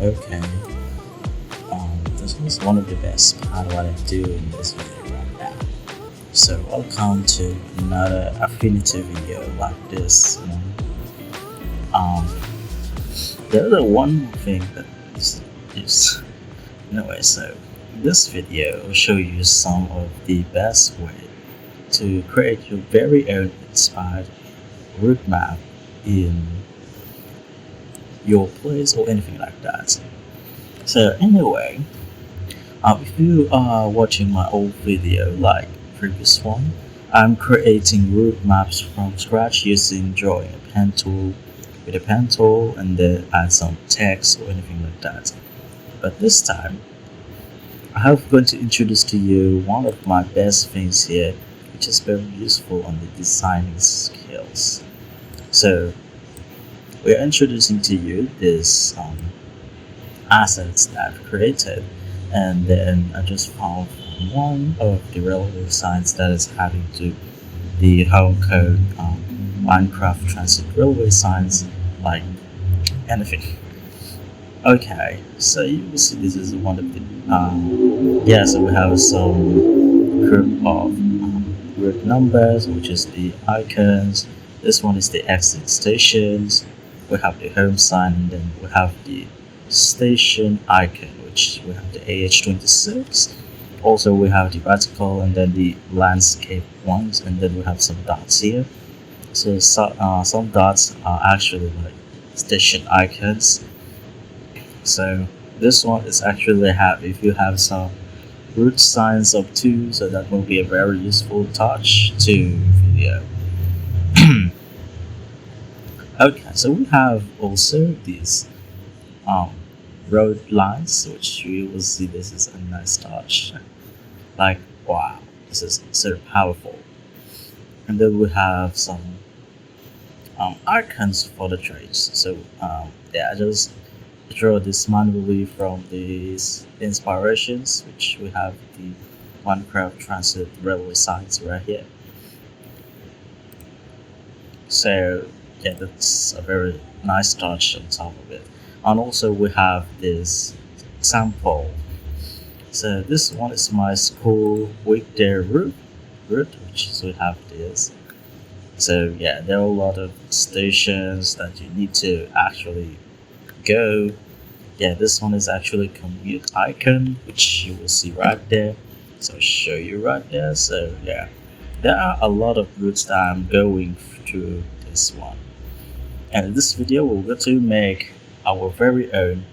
Okay, this is one of the best part what I do in this video right now. So welcome to another Affinity video like this. The other one more thing that is anyway. So this video will show you some of the best way to create your very own inspired route map in your place or anything like that. So anyway, if you are watching my old video like previous one, I'm creating route maps from scratch using drawing a pen tool with a pen tool and then add some text or anything like that. But this time I'm going to introduce to you one of my best things here, which is very useful on the designing skills. So we're introducing to you this assets that I've created, and then I just found one of the railway signs that is having to the Hong Kong Minecraft transit railway signs, like anything. Okay, so you will see this is one of the so we have some group of route numbers, which is the icons. This one is the exit stations. We have the home sign, and then we have the station icon, which we have the AH26. Also we have the vertical and then the landscape ones, and then we have some dots here. So some dots are actually like station icons. So this one is actually if you have some route signs up too, so that will be a very useful touch to video. Okay, so we have also these road lines, which you will see this is a nice touch. Like, wow, this is so powerful. And then we have some icons for the trains. So I just draw this manually from these inspirations, which we have the Minecraft transit railway signs right here. So yeah, that's a very nice touch on top of it. And also we have this sample. So this one is my school weekday route, which is we have this. So yeah, there are a lot of stations that you need to actually go. Yeah, this one is actually commute icon, which you will see right there. So I'll show you right there. So yeah, there are a lot of routes that I'm going through this one. And in this video, we're going to make our very own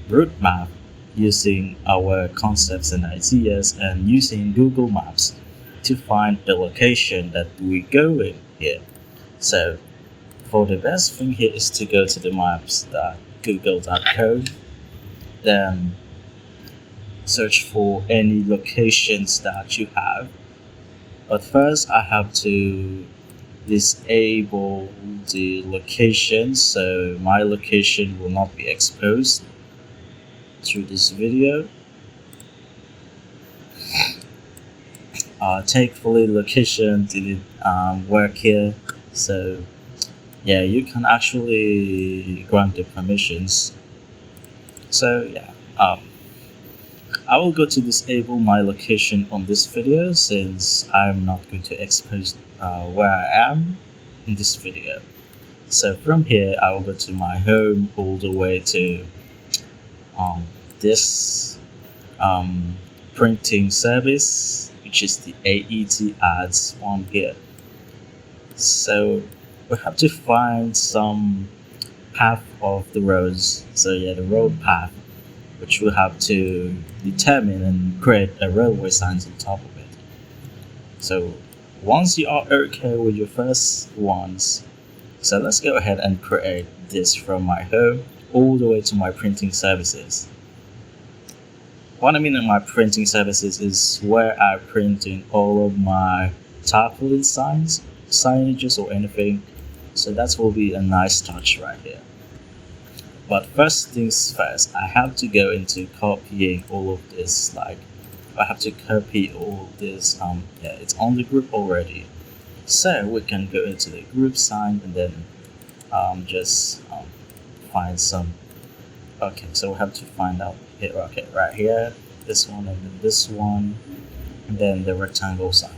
route map using our concepts and ideas, and using Google Maps to find the location that we go in here. So for the best thing here is to go to the maps.google.com, then search for any locations that you have. But first I have to disable the location, so my location will not be exposed through this video. Thankfully location didn't work here, so yeah, you can actually grant the permissions. So yeah, I will go to disable my location on this video, since I'm not going to expose where I am in this video. So from here I will go to my home all the way to this printing service, which is the AET ads one here. So we have to find some path of the roads. So yeah, the road path, which we have to determine and create a railway signs on top of it. So once you are okay with your first ones, so let's go ahead and create this from my home all the way to my printing services. What I mean in my printing services is where I print in all of my tarpaulin signs, signages or anything. So that will be a nice touch right here. But first things first, I have to go into copying all of this. Like I have to copy all this. It's on the group already. So we can go into the group sign and then just find some Okay, so we have to find out it. Okay, right here, this one, and then this one, and then the rectangle side.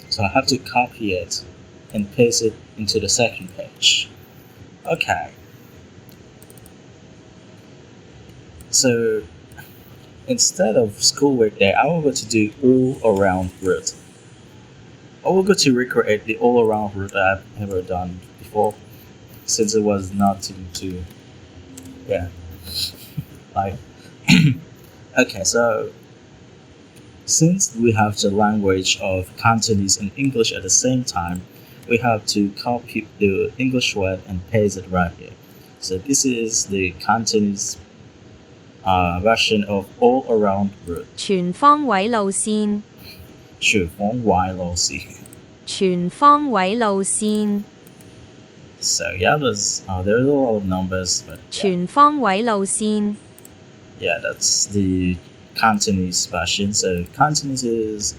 So I have to copy it and paste it into the second page. Okay. So instead of schoolwork there, I will go to do all around root. I will go to recreate the all around root that I've ever done before, since it was not too yeah, like okay. So since we have the language of Cantonese and English at the same time, we have to copy the English word and paste it right here. So this is the Cantonese version of all around root. 全方位路線，全方位路線。全方位路線， So yeah, there's a lot of numbers, but 全方位路線， yeah, that's the Cantonese version. So Cantonese is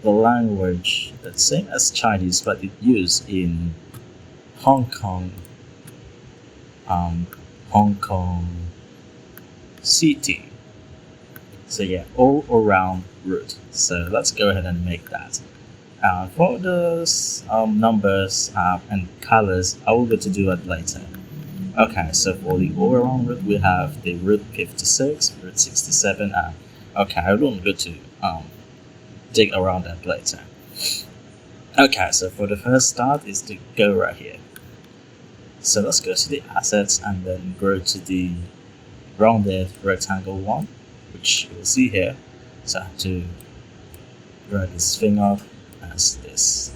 the language that's same as Chinese, but it's used in Hong Kong, Hong Kong City. So yeah, all around root. So let's go ahead and make that. For those numbers and colors, I will get to do it later. Okay, so for the all around root, we have the root 56, root 67. Okay, I will go to dig around that later. Okay, so for the first start is to go right here. So let's go to the assets and then go to the rounded rectangle one, which you will see here. So I have to drag this thing up as this.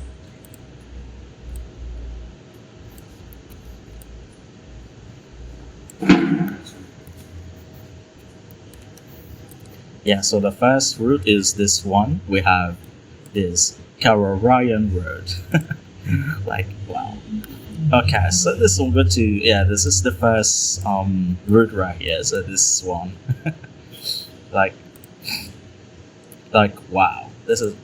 Yeah, so the first root is this one. We have this Cavalry word. Like, wow. Okay, so this will go to, yeah, this is the first root right here. So this one. like wow. This is,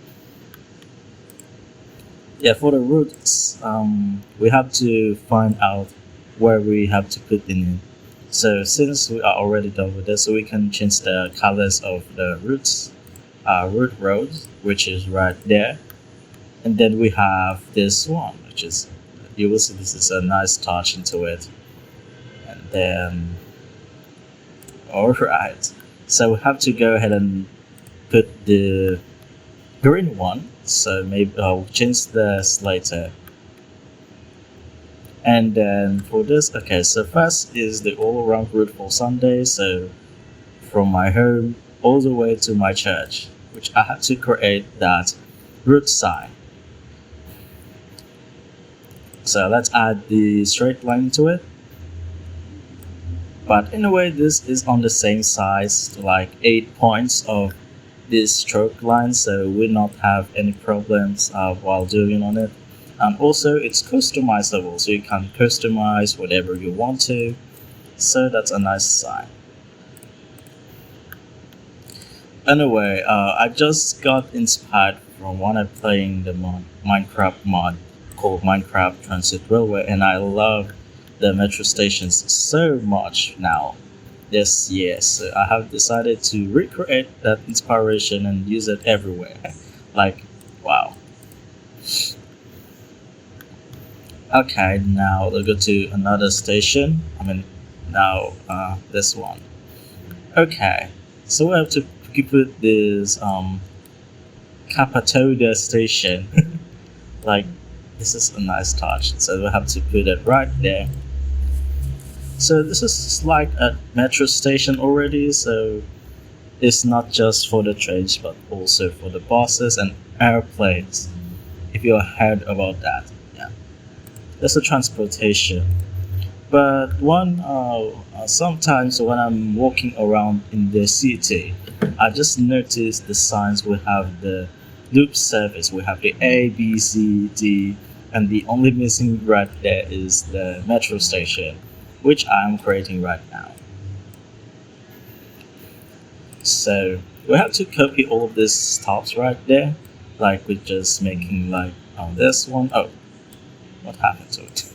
yeah, for the roots, we have to find out where we have to put in. So since we are already done with this, so we can change the colors of the roots, root rows, which is right there. And then we have this one, which is, you will see this is a nice touch into it. And then, alright, so we have to go ahead and put the green one. So maybe I'll change this later. And then for this, okay, so first is the all around route for Sunday. So from my home all the way to my church, which I had to create that route sign. So let's add the straight line to it. But anyway, this is on the same size, like 8 points of this stroke line, so we not have any problems while doing on it. And also it's customizable, so you can customize whatever you want to. So that's a nice sign. Anyway, I just got inspired from when I'm playing the Minecraft mod called Minecraft Transit Railway, and I love the metro stations so much now. This year, so I have decided to recreate that inspiration and use it everywhere. Like, wow. Okay, now we'll go to another station. Now this one. Okay, so we have to put this Cappadocia station. Like, this is a nice touch, so we have to put it right there. So this is like a metro station already, so it's not just for the trains but also for the buses and airplanes, if you heard about that. Yeah, that's a transportation. But sometimes when I'm walking around in the city, I just noticed the signs. We have the loop service, we have the A, B, C, D, and the only missing right there is the metro station, which I'm creating right now. So we have to copy all of these stops right there, like we're just making like on this one. Oh, what happened to it?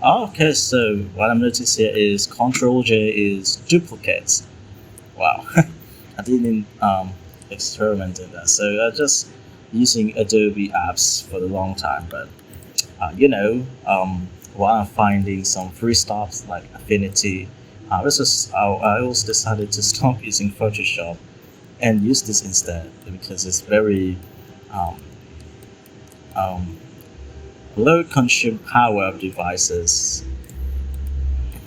Okay, so what I'm noticing here is Control J is duplicates. Wow, I didn't experiment in that. So I just using Adobe apps for a long time, but while I'm finding some free stuff like Affinity, I also decided to stop using Photoshop and use this instead because it's very um, um, low consume power of devices.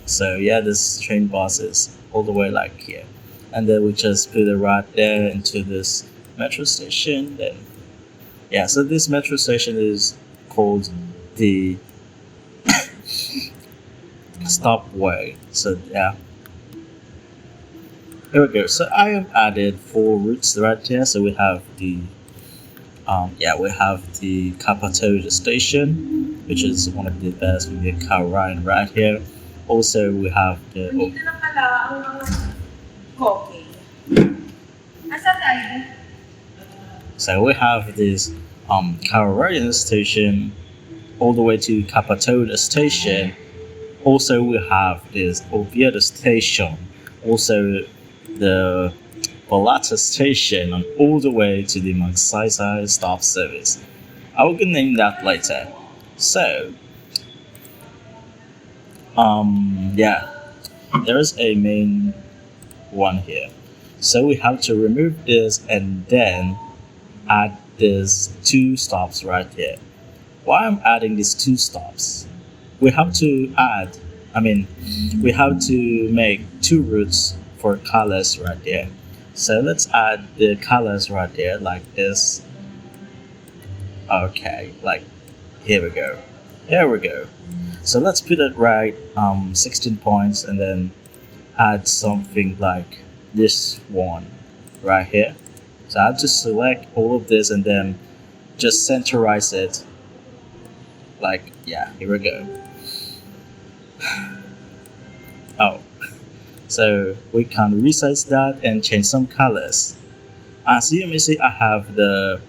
So yeah, this train bus is all the way like here, and then we just put it right there into this metro station. Then yeah, so this metro station is called the stopway. So yeah, here we go. So I have added four routes right here. So we have the Capitola station, which is one of the best with the Cavalry right here. Also, we have the Nandito na pala ang mga koke. Asa tayo? so we have this Cavalry station all the way to Capitola station. Also, we have this Oviedo station. Also, the Balata station and all the way to the Magsaysay stop service. I will name that later. So, yeah, there is a main one here. So we have to remove this and then add these two stops right here. Why I'm adding these two stops? We have to make two routes for colors right there. So let's add the colors right there like this. Okay, like here we go. Here we go. So let's put it right 16 points and then add something like this one right here. So I have to select all of this and then just centerize it. Like yeah, here we go. Oh. So we can resize that and change some colors. As you may see, I have the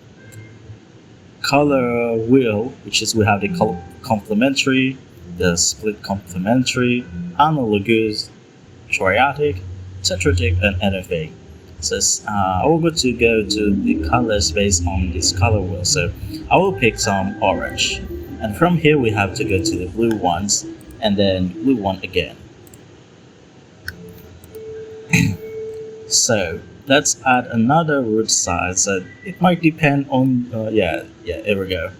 color wheel, which is we have the complementary, the split complementary, analogous, triadic, tetradic, and anything. So I will go to the colors based on this color wheel. So I will pick some orange, and from here we have to go to the blue ones, and then blue one again. So let's add another route size. So it might depend on here we go.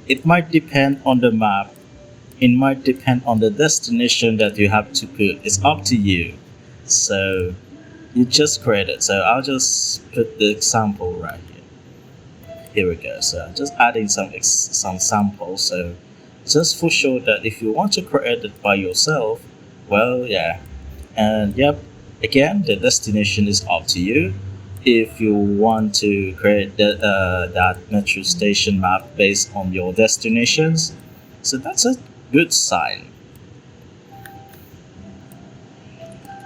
It might depend on the map. It might depend on the destination that you have to put. It's up to you. So you just create it. So I'll just put the example right here. Here we go. So I'm just adding some samples. So just for sure that if you want to create it by yourself, well, yeah, and yep. Again, the destination is up to you. If you want to create that metro station map based on your destinations, so that's a good sign.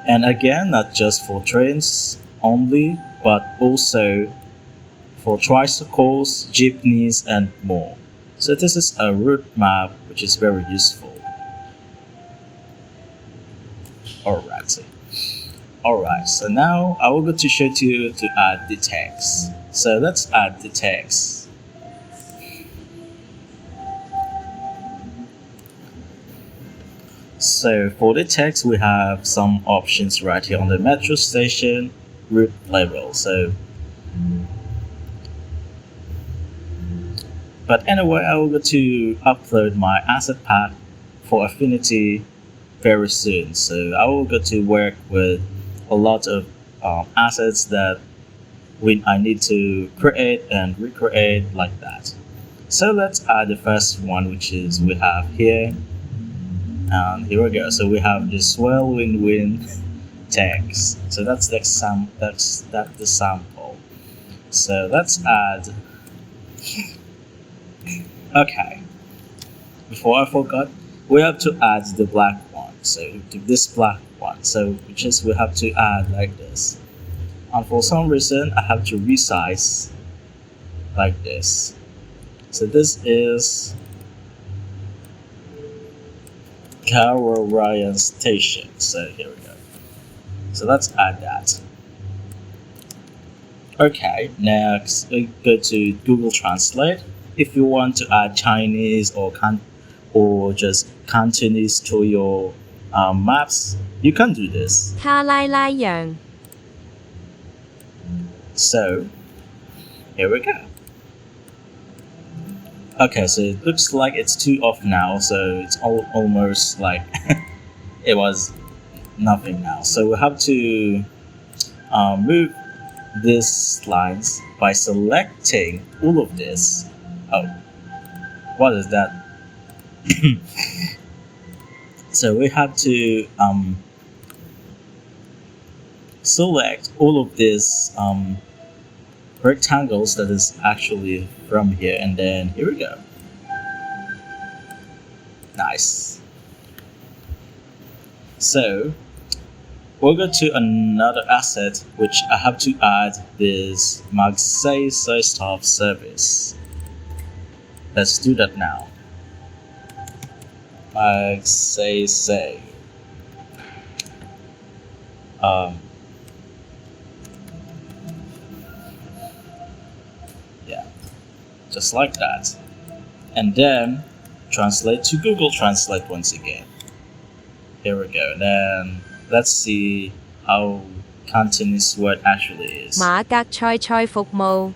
And again, not just for trains only, but also for tricycles, jeepneys, and more. So this is a route map which is very useful. Alright, so now I will go to show you to add the text. So let's add the text. So for the text, we have some options right here on the metro station route label. So, but anyway, I will go to upload my asset pack for Affinity very soon. So I will go to work with a lot of assets that I need to create and recreate like that. So let's add the first one, which is we have here, and here we go. So we have the swell win-win text. So that's the the sample. So let's add. Okay. Before I forgot, we have to add the black one. So to this black one. So we have to add like this. And for some reason, I have to resize like this. So this is Cavalry station. So here we go. So let's add that. Okay, next we go to Google Translate. If you want to add Chinese or just Cantonese to your maps, you can do this. 卡拉拉洋 So here we go. Okay, so it looks like it's 2 off now, so it's almost like it was nothing now. So we have to move these lines by selecting all of this. Oh, what is that? So we have to select all of these rectangles that is actually from here, and then here we go. Nice. So we'll go to another asset which I have to add this Magsaysay staff service. Let's do that now. Magsaysay. Yeah, just like that. And then translate to Google Translate once again. Here we go. Then let's see how Cantonese word actually is. 馬格賽賽服務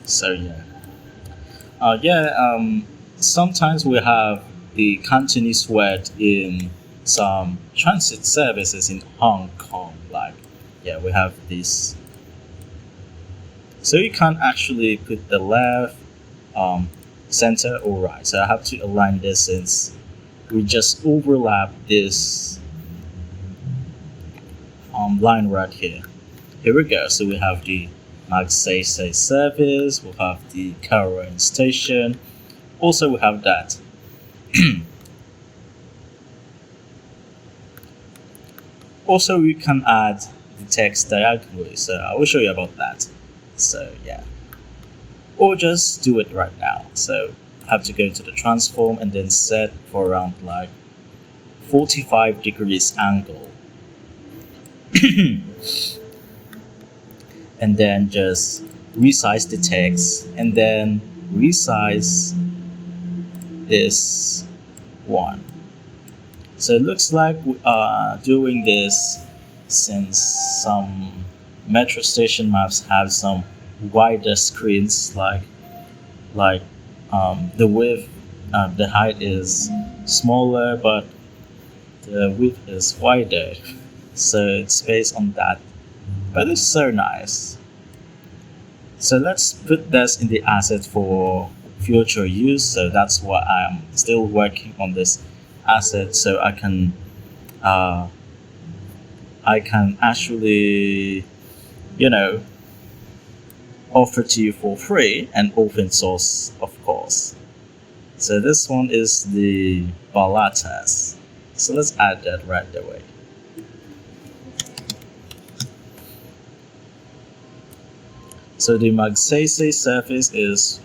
So sometimes we have the Cantonese word in some transit services in Hong Kong. Like, yeah, we have this. So you can't actually put the left, center, or right. So I have to align this since we just overlap this line right here. Here we go. So we have the Magsaysay service, we'll have the Cavalry station. Also, we have that. Also, we can add the text diagonally, so I will show you about that. So yeah, or just do it right now. So I have to go to the transform and then set for around like 45 degrees angle. And then just resize the text and then resize this one. So it looks like we are doing this since some metro station maps have some wider screens, like the width, the height is smaller but the width is wider. So it's based on that, but it's so nice. So let's put this in the asset for future use. So that's why I'm still working on this asset, so I can actually, offer to you for free and open source, of course. So this one is the Balatas. So let's add that right away. So the Magsaysay surface is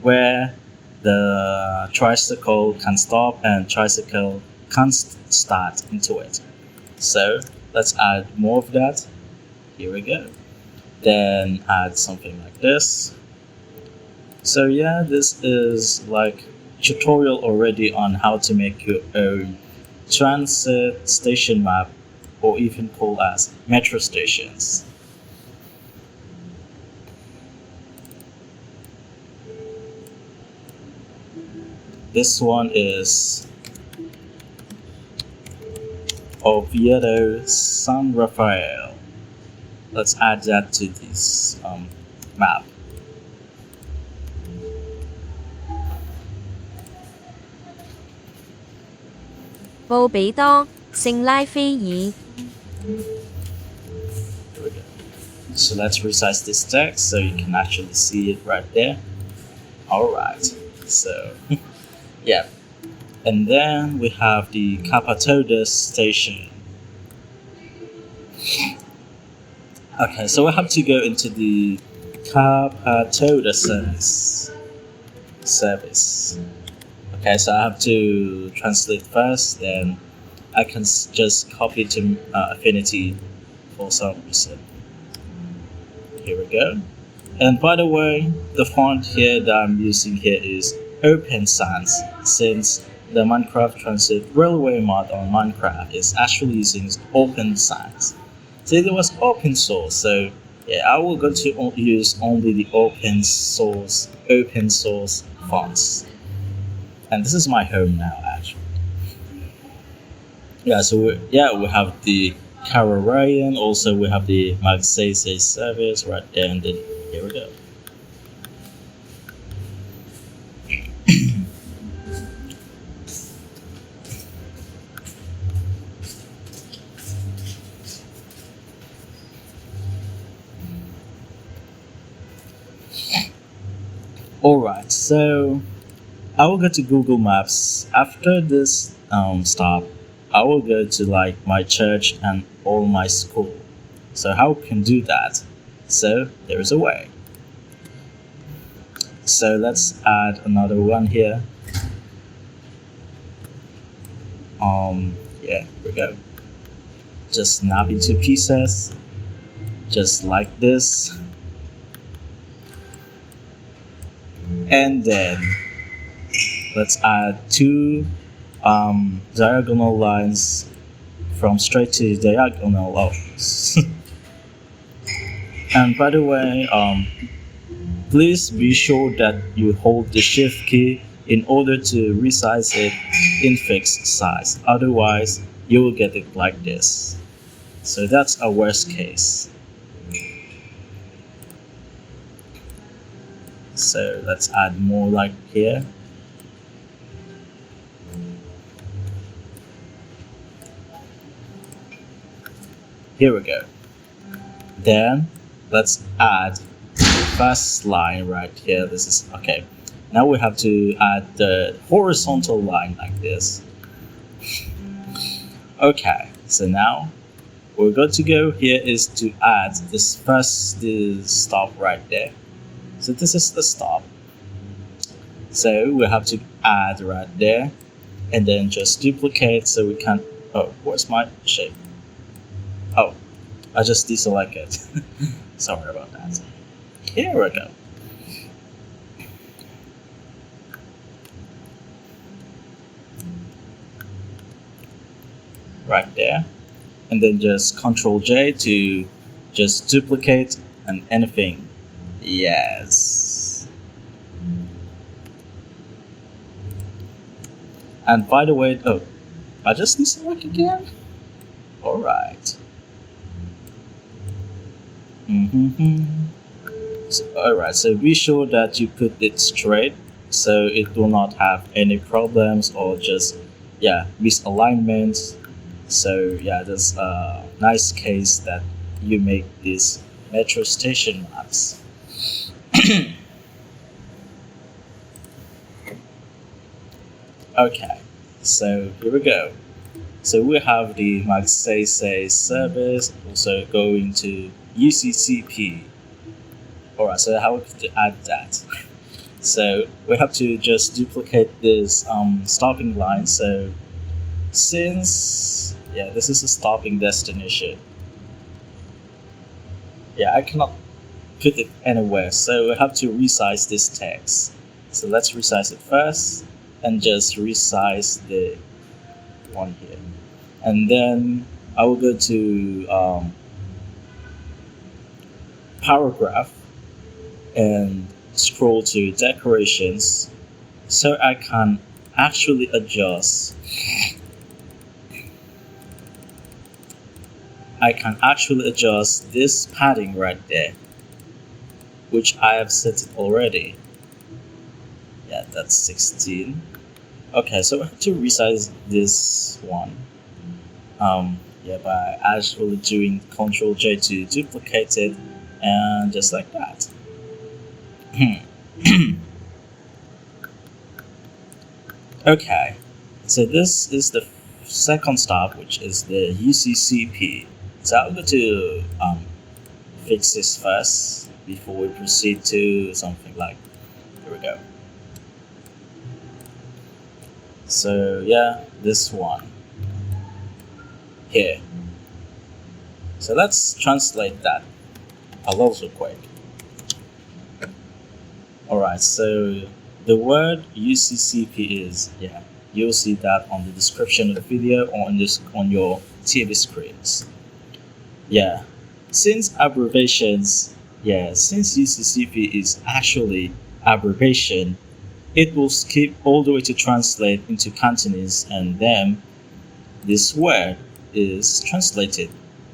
where the tricycle can stop and tricycle can start into it. So let's add more of that. Here we go. Then add something like this. So yeah, this is like tutorial already on how to make your own transit station map, or even called as metro stations. This one is Oviedo San Rafael. Let's add that to this map.布比多聖拉斐爾 Here we go. So let's resize this text so you can actually see it right there. Alright, so yeah. And then we have the Capatoda station. Okay, so we have to go into the Capatoda service. Okay, so I have to translate first, then I can just copy to Affinity for some reason. Here we go. And by the way, the font here that I'm using here is Open Sans, since the Minecraft Transit Railway mod on Minecraft is actually using Open Sans. So it was open source, so yeah, I will go to use only the open source fonts. And this is my home now, actually. Yeah, so we have the Cavalry, also we have the Magsaysay service right there, and then here we go. Alright, so I will go to Google Maps. After this stop, I will go to like my church and all my school. So how can do that? So there is a way. So let's add another one here. Yeah, here we go. Just snap into pieces, just like this. And then let's add two diagonal lines from straight to diagonal lines. And by the way, please be sure that you hold the shift key in order to resize it in fixed size. Otherwise, you will get it like this. So that's a worst case. So let's add more like here. Here we go. Then let's add the first line right here. This is okay. Now we have to add the horizontal line like this. Okay, so now we're good to go. Here is to add this stop right there. So this is the stop. So we have to add right there, and then just duplicate so we can. Oh, where's my shape? Oh, I just deselect it. Sorry about that. Here we go. Right there, and then just Ctrl J to just duplicate and anything. Yes. And by the way, oh, I just deselect again. All right. So, alright, so be sure that you put it straight so it will not have any problems or just misalignments. So yeah, there's a nice case that you make these metro station maps. Okay, so here we go. So we have the Magsaysay service also going to UCCP. Alright, so how to add that? So we have to just duplicate this stopping line. So since this is a stopping destination, I cannot put it anywhere. So we have to resize this text. So let's resize it first and just resize the one here. And then I will go to paragraph and scroll to decorations so I can actually adjust this padding right there, which I have set it already. Yeah, that's 16. Okay, so I have to resize this one. By actually doing Ctrl J to duplicate it, and just like that. Okay, so this is the second stop, which is the UCCP. So I'm going to fix this first before we proceed to something like, here we go. So yeah, this one here. So let's translate that a little quick. Alright, so the word UCCP is, yeah, you'll see that on the description of the video or on your TV screens. Yeah, since UCCP is actually abbreviation, it will skip all the way to translate into Cantonese, and then this word is translated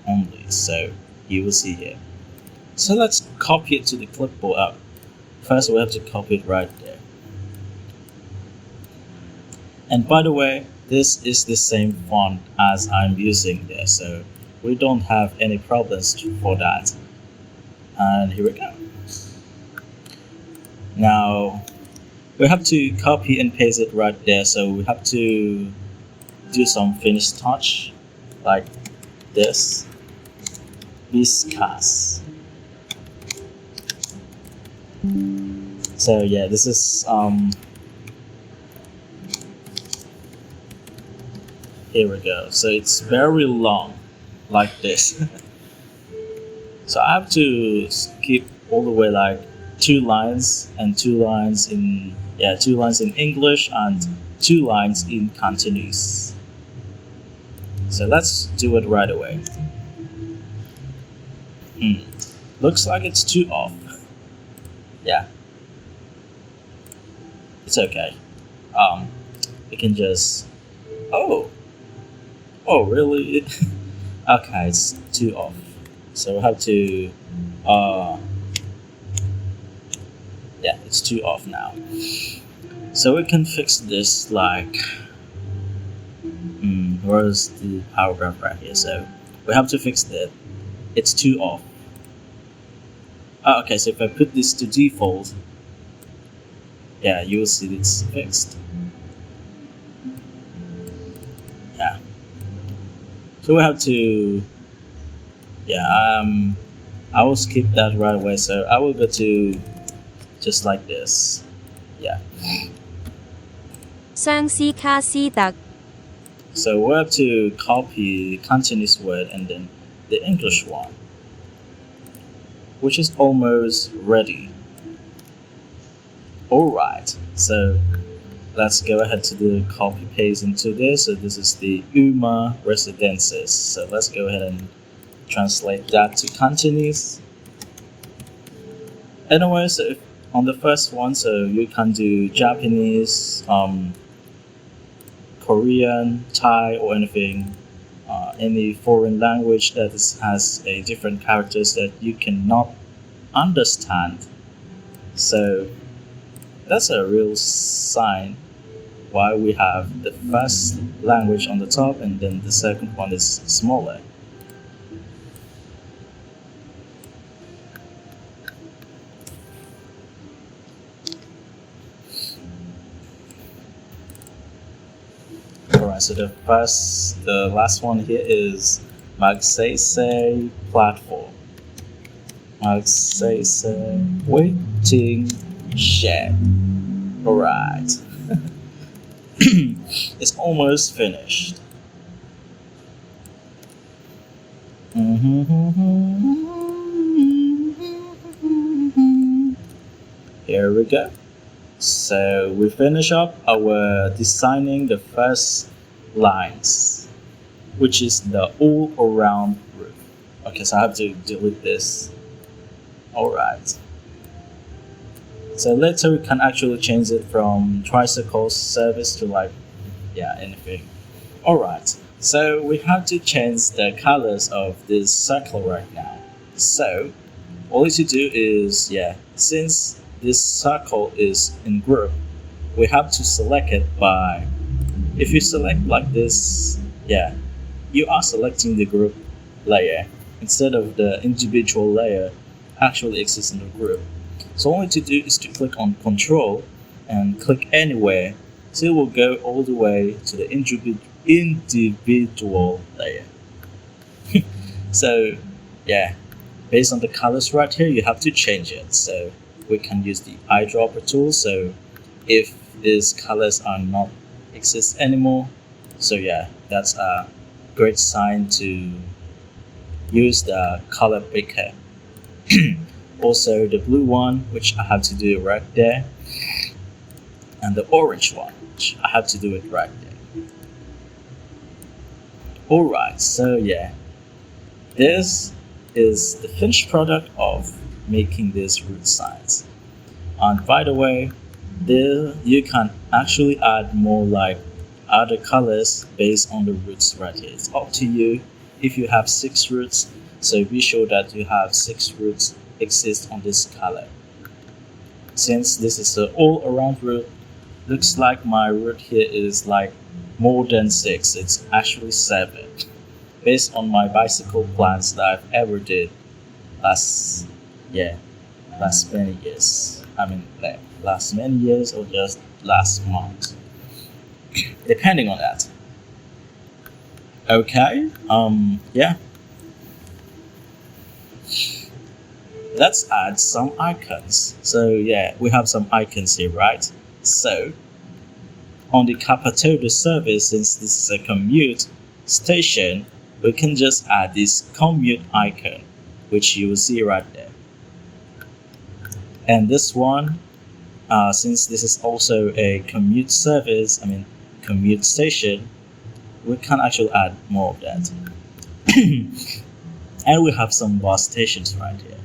only. So you will see here. So let's copy it to the clipboard. First, we have to copy it right there. And by the way, this is the same font as I'm using there, so we don't have any problems for that. And here we go. Now, we have to copy and paste it right there, so we have to do some finish touch like this. Viscous. So yeah, this is here we go. So it's very long like this. So I have to skip all the way like 2 lines and 2 lines in 2 lines in English and 2 lines in Cantonese. So let's do it right away. Looks like it's too off. Yeah, it's okay. We can just really? Okay, it's too off. So we have to yeah, it's too off now. So we can fix this like where's the paragraph right here? So we have to fix that. It's too off. Okay, so if I put this to default, yeah, you will see it's fixed. Yeah. So we have to, I will skip that right away. So I will go to just like this. Yeah. 相斯卡斯特 So we have to copy Cantonese word and then the English one, which is almost ready. Alright, so let's go ahead to the copy paste into this. So this is the Uma Residences. So let's go ahead and translate that to Cantonese. Anyway, so if on the first one, so you can do Japanese, Korean, Thai, or anything, any foreign language that has a different characters that you cannot understand. So that's a real sign why we have the first language on the top and then the second one is smaller. Alright, so the last one here is Magsaysay platform. Magsaysay waiting shed. Alright. It's almost finished. Here we go. So we finish up our designing the first lines, which is the all around roof. Okay, so I have to delete this. Alright. So later we can actually change it from tricycle service to like, anything. Alright, so we have to change the colors of this circle right now. So all you to do is, since this circle is in group, we have to select it by, if you select like this, you are selecting the group layer instead of the individual layer actually exists in the group. So all you to do is to click on control and click anywhere, so it will go all the way to the individual layer. So based on the colors right here, you have to change it. So we can use the eyedropper tool. So if these colors are not exist anymore. So yeah, that's a great sign to use the color picker. Also the blue one, which I have to do it right there, and the orange one, which I have to do it right there. Alright, so yeah, this is the finished product of making these root signs. And by the way, there you can actually add more like other colors based on the roots right here. It's up to you. If you have 6 roots, so be sure that you have 6 roots exist on this color. Since this is an all-around root, looks like my root here is like more than 6. It's actually 7, based on my bicycle plans that I've ever did last many years. I mean, like last many years or just last month, depending on that. Okay, yeah. Let's add some icons. So yeah, we have some icons here, right? So on the Capatoda service, since this is a commute station, we can just add this commute icon, which you will see right there. And this one, since this is also a commute service, commute station, we can actually add more of that. And we have some bus stations right here.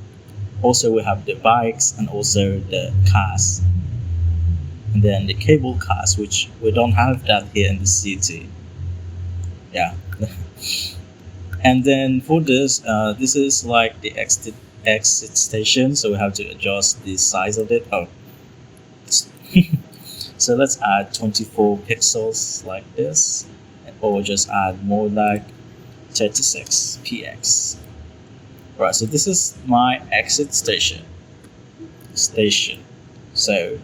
Also, we have the bikes and also the cars. And then the cable cars, which we don't have that here in the city. Yeah. And then for this, this is like the exit station, so we have to adjust the size of it. Oh. So let's add 24 pixels like this, or just add more like 36 px. Right, so this is my exit station. So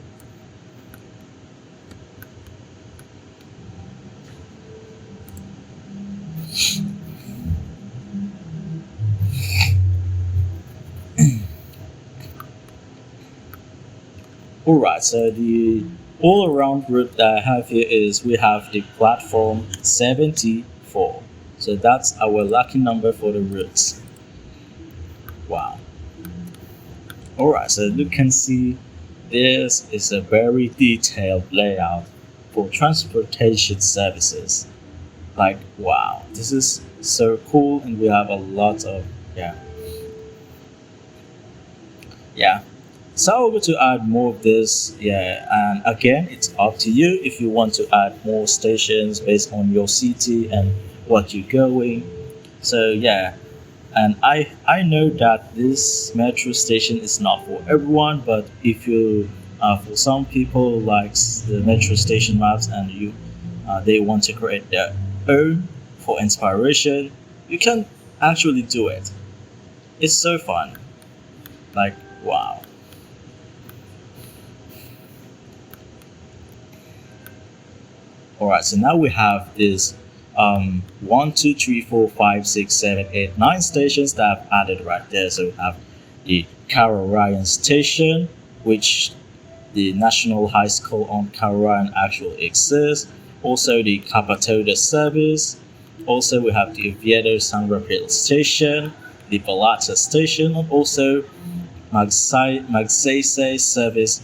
alright, so the all-around route that I have here is we have the platform 74. So that's our lucky number for the routes. Wow. Alright, so you can see this is a very detailed layout for transportation services. Like, wow, this is so cool, and we have a lot of, yeah. So I'm going to add more of this, and again, it's up to you if you want to add more stations based on your city and what you're going. So yeah, and I know that this metro station is not for everyone, but if you for some people likes the metro station maps and they want to create their own for inspiration, you can actually do it. It's so fun. Like, wow. Alright, so now we have this 1, 2, 3, 4, 5, 6, 7, 8, 9 stations that I've added right there. So we have the Cavalry station, which the National High School on Cavalry actually exists. Also the Capatoda service. Also we have the Oviedo San Rafael station, the Balata station, and also Magsaysay service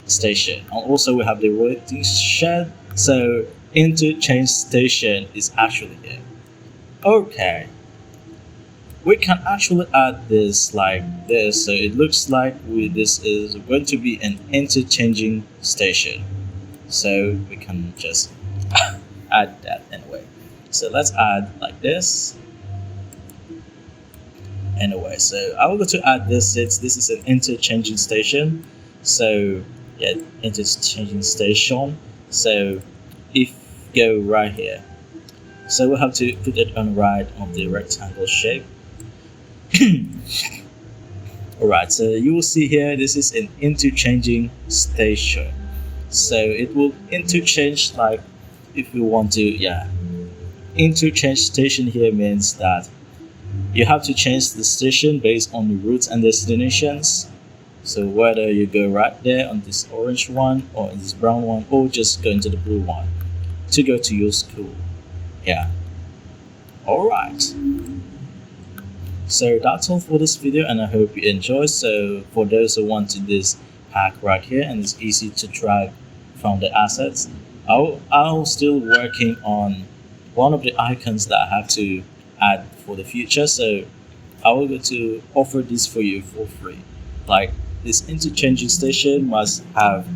station. And also we have the waiting shed. So interchange station is actually here. Okay, we can actually add this like this, so it looks like this is going to be an interchanging station. So we can just add that anyway. So let's add like this. Anyway, so I will go to add this since this is an interchanging station. So yeah, interchanging station. So if go right here, so we'll have to put it on right of the rectangle shape. Alright, so you will see here this is an interchanging station. So it will interchange, like if you want to, interchange station here means that you have to change the station based on the routes and destinations. So whether you go right there on this orange one or in this brown one, or just go into the blue one. to go to your school. Yeah. Alright. So that's all for this video, and I hope you enjoy. So for those who wanted this hack right here, and it's easy to drag from the assets, I'm still working on one of the icons that I have to add for the future. So I will go to offer this for you for free. Like, this interchanging station must have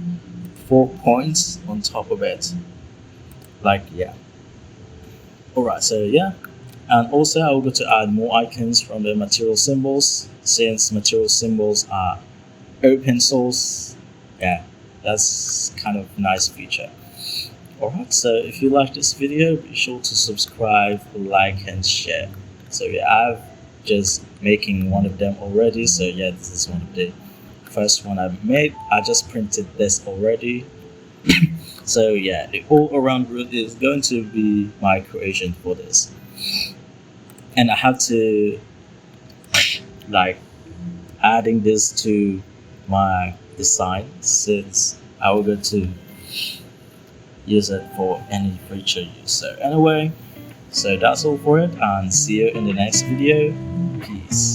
4 points on top of it. Like, yeah. Alright, so yeah. And also I will go to add more icons from the material symbols, since material symbols are open source. Yeah, that's kind of nice feature. Alright, so if you like this video, be sure to subscribe, like, and share. So yeah, I've just making one of them already. So yeah, this is one of the first one I made. I just printed this already. So yeah, the all around route is going to be my creation for this. And I have to like adding this to my design, since I will go to use it for any future use. So anyway, so that's all for it, and see you in the next video. Peace.